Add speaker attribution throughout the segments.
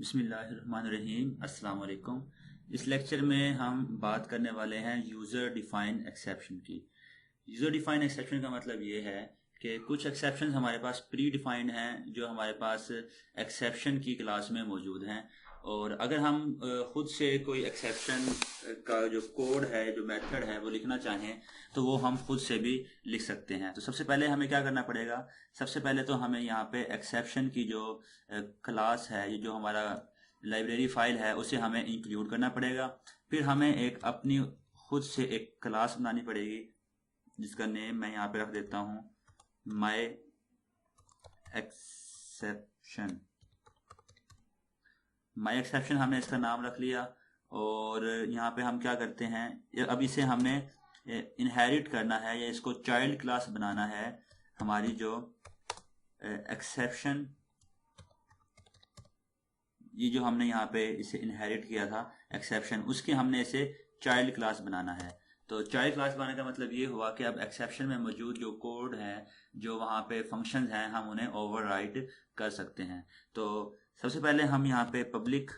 Speaker 1: बिस्मिल्लाहिर्रहमानिर्रहीम अस्सलाम वालेकुम। इस लेक्चर में हम बात करने वाले हैं यूज़र डिफ़ाइन एक्सेप्शन की। यूज़र डिफ़ाइन एक्सेप्शन का मतलब ये है कि कुछ एक्सेप्शन हमारे पास प्री डिफाइंड हैं जो हमारे पास एक्सेप्शन की क्लास में मौजूद हैं, और अगर हम खुद से कोई एक्सेप्शन का जो कोड है, जो मेथड है, वो लिखना चाहें तो वो हम खुद से भी लिख सकते हैं। तो सबसे पहले हमें क्या करना पड़ेगा, सबसे पहले तो हमें यहाँ पे एक्सेप्शन की जो क्लास है, जो हमारा लाइब्रेरी फाइल है, उसे हमें इंक्लूड करना पड़ेगा। फिर हमें एक अपनी खुद से एक क्लास बनानी पड़ेगी जिसका नेम मैं यहाँ पे रख देता हूँ माई एक्सेप्शन। माई एक्सेप्शन हमने इसका नाम रख लिया, और यहाँ पे हम क्या करते हैं, अब इसे हमने इनहेरिट करना है या इसको चाइल्ड क्लास बनाना है। हमारी जो एक्सेप्शन, ये जो हमने यहाँ पे इसे इनहेरिट किया था एक्सेप्शन, उसकी हमने इसे चाइल्ड क्लास बनाना है। तो चाइल्ड क्लास बनाने का मतलब ये हुआ कि अब एक्सेप्शन में मौजूद जो कोड है, जो वहाँ पे फंक्शंस हैं, हम उन्हें ओवरराइड कर सकते हैं। तो सबसे पहले हम यहाँ पे पब्लिक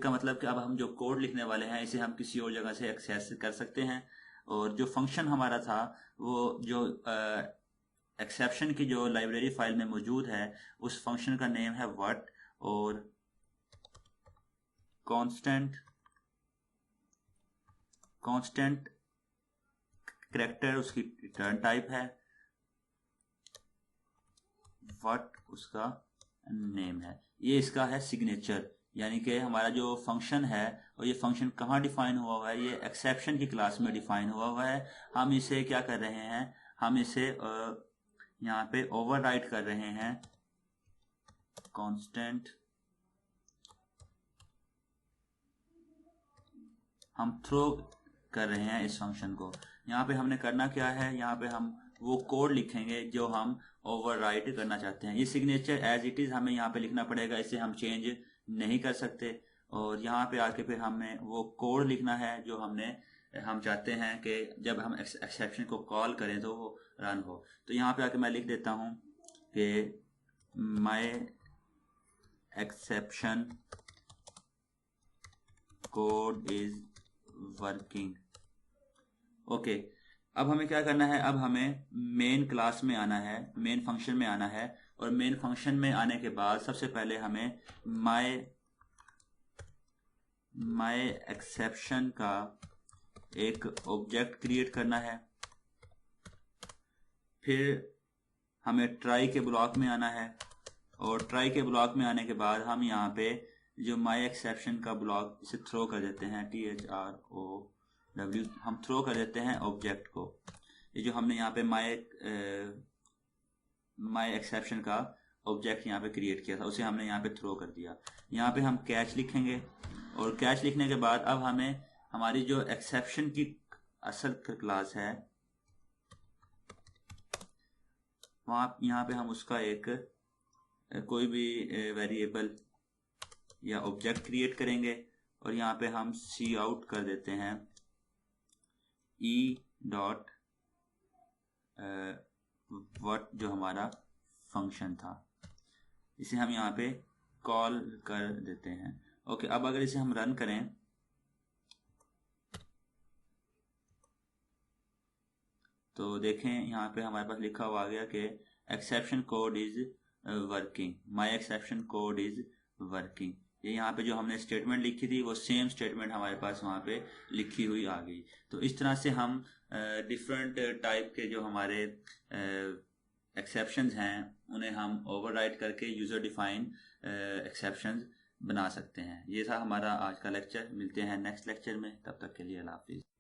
Speaker 1: का मतलब कि अब हम जो कोड लिखने वाले हैं इसे हम किसी और जगह से एक्सेस कर सकते हैं। और जो फंक्शन हमारा था वो जो एक्सेप्शन की जो लाइब्रेरी फाइल में मौजूद है, उस फंक्शन का नेम है व्हाट, और कांस्टेंट कैरेक्टर उसकी रिटर्न टाइप है, व्हाट उसका नेम है। ये इसका है सिग्नेचर, यानी कि हमारा जो फंक्शन है, और ये फंक्शन कहाँ डिफाइन हुआ है, ये एक्सेप्शन की क्लास में डिफाइन हुआ है। हम इसे क्या कर रहे हैं, हम इसे यहाँ पे ओवरराइड कर रहे हैं कांस्टेंट, हम थ्रो कर रहे हैं इस फंक्शन को। यहाँ पे हमने करना क्या है, यहाँ पे हम वो कोड लिखेंगे जो हम ओवरराइड करना चाहते हैं। ये सिग्नेचर एज इट इज हमें यहाँ पे लिखना पड़ेगा, इसे हम चेंज नहीं कर सकते। और यहाँ पे आके फिर हमें वो कोड लिखना है जो हम चाहते हैं कि जब हम एक्सेप्शन को कॉल करें तो वो रन हो। तो यहाँ पे आके मैं लिख देता हूँ कि my exception code is working. Okay, अब हमें क्या करना है, अब हमें मेन क्लास में आना है, मेन फंक्शन में आना है। और मेन फंक्शन में आने के बाद सबसे पहले हमें माई एक्सेप्शन का एक ऑब्जेक्ट क्रिएट करना है। फिर हमें ट्राई के ब्लॉक में आना है, और ट्राई के ब्लॉक में आने के बाद हम यहाँ पे जो माई एक्सेप्शन का ब्लॉक, इसे थ्रो कर देते हैं, THROW, हम थ्रो कर देते हैं ऑब्जेक्ट को। ये जो हमने यहाँ पे माई एक्सेप्शन का ऑब्जेक्ट यहाँ पे क्रिएट किया था, उसे हमने यहाँ पे थ्रो कर दिया। यहाँ पे हम कैच लिखेंगे, और कैच लिखने के बाद अब हमें हमारी जो एक्सेप्शन की असल क्लास है, वहाँ यहाँ पे हम उसका एक कोई भी वेरिएबल या ऑब्जेक्ट क्रिएट करेंगे, और यहाँ पे हम सी आउट कर देते हैं E.what, जो हमारा फंक्शन था, इसे हम यहाँ पे कॉल कर देते हैं। ओके, अब अगर इसे हम रन करें तो देखें यहाँ पे हमारे पास लिखा हुआ आ गया कि exception code is working, my exception code is working. ये यहाँ पे जो हमने स्टेटमेंट लिखी थी वो सेम स्टेटमेंट हमारे पास वहाँ पे लिखी हुई आ गई। तो इस तरह से हम डिफरेंट टाइप के जो हमारे एक्सेप्शंस हैं उन्हें हम ओवरराइड करके यूज़र डिफाइन एक्सेप्शंस बना सकते हैं। ये था हमारा आज का लेक्चर। मिलते हैं नेक्स्ट लेक्चर में, तब तक के लिए अल्लाह हाफिज़।